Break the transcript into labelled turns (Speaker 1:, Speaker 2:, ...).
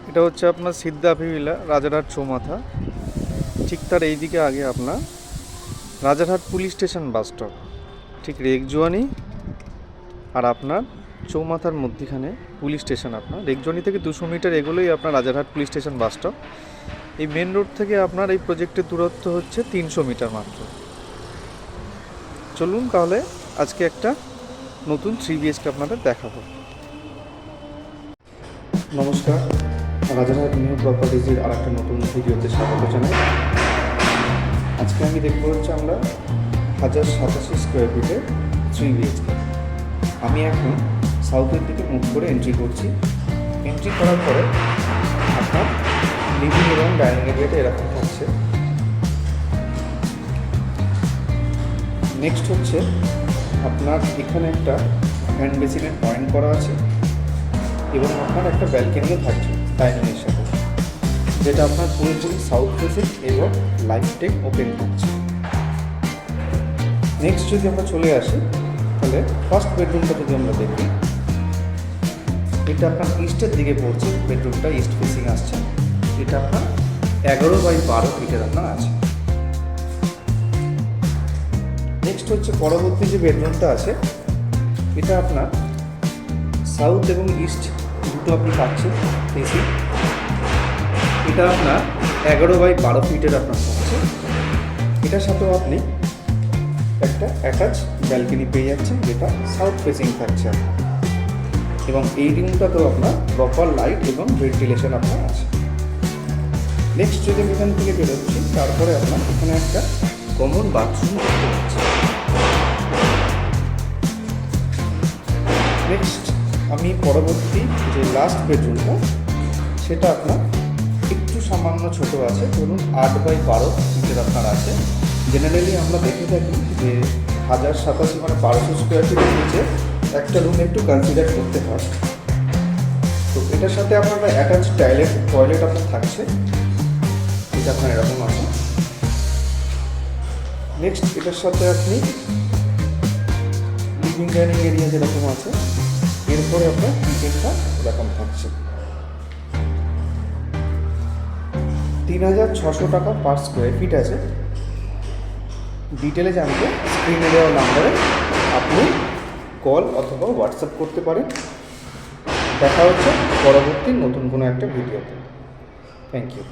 Speaker 1: এটা হচ্ছে আপনার সিদ্ধাফি ভিলা, রাজারহাট চৌমাথা। ঠিক তার এই দিকে আগে আপনার Rajarhat police station bus stop, ঠিক রেকজোয়ানি আর আপনার চৌমাথার মধ্যিখানে পুলিশ স্টেশন। আপনার রেকজোয়ানি থেকে 200 মিটার এগোলেই আপনার Rajarhat police station bus stop. এই মেন রোড থেকে আপনার এই প্রজেক্টের দূরত্ব হচ্ছে 300 মিটার মাত্র। চলুন তাহলে আজকে একটা নতুন 3 BHK আপনাদের দেখাবো। নমস্কার, রাজারহাট নিউ প্রপার্টিজের আর একটা নতুন ভিডিওতে স্বাগত জানাই। আজকে আমি দেখবো হচ্ছে আমরা 1087 স্কোয়ার ফিটের 3 BHK। আমি এখন সাউথের দিকে মুভ করে এন্ট্রি করছি। এন্ট্রি করার পরে আপনার লিভিং এবং ডাইনিং এরিয়াটা এরকম থাকছে। নেক্সট হচ্ছে আপনার এখানে একটা হ্যান্ড বেসিনের পয়েন্ট করা আছে এবং আপনার একটা ব্যালকনিও থাকছে ডাইনিংয়ের সাথে, যেটা আপনার পুরোপুরি সাউথ ফেসিং এবং লাইট টেক ওপেন থাকছে। নেক্সট যদি আমরা চলে আসি তাহলে ফার্স্ট বেডরুমটা যদি আমরা দেখি, এটা আপনার ইস্টের দিকে পড়ছে। বেডরুমটা ইস্ট ফেসিং আসছে। এটা আপনার 11x12 ফিটের আপনার আছে। নেক্সট হচ্ছে পরবর্তী যে বেডরুমটা আছে, এটা আপনার সাউথ এবং ইস্ট দুটো আপনি পাচ্ছেন ফেসিং। এটা আপনার 11x12 ফিটের আপনার থাকছে। এটার সাথেও আপনি একটা অ্যাটাচ ব্যালকনি পেয়ে যাচ্ছেন, যেটা সাউথ ফেসিং থাকছে আপনার। এবং এই রুমটাতেও আপনার প্রপার লাইট এবং ভেন্টিলেশন আপনার আছে। নেক্সট যদি এখান থেকে বেরোচ্ছি, তারপরে আপনার এখানে একটা কমন বাথরুম দেখতে পাচ্ছি। নেক্সট আমি পরবর্তী যে লাস্ট বেডরুমটা, সেটা আপনার একটু সামান্য ছোট আছে, ধরুন 8x12 ফিটের আপনার আছে। জেনারেলি আমরা দেখে থাকি যে 1087 মানে 1200 স্কোয়ার ফিটের নিচে একটা রুম একটু কনসিডার করতে হয়। তো এটার সাথে আপনার অ্যাটাচ টয়লেট আপনার থাকছে, এটা আপনার এরকম আছে। নেক্সট এটার সাথে আপনি লিভিং ডাইনিং এরিয়া যেরকম আছে, এরপরে আপনার কিচেনটা এরকম থাকছে। 3600 টাকা পার স্কোয়ার ফিট আছে। ডিটেলে জানতে স্ক্রিনে দেওয়া নাম্বারে আপনি কল অথবা হোয়াটসঅ্যাপ করতে পারেন। দেখা হচ্ছে পরবর্তী নতুন কোনো একটা ভিডিওতে। Thank you.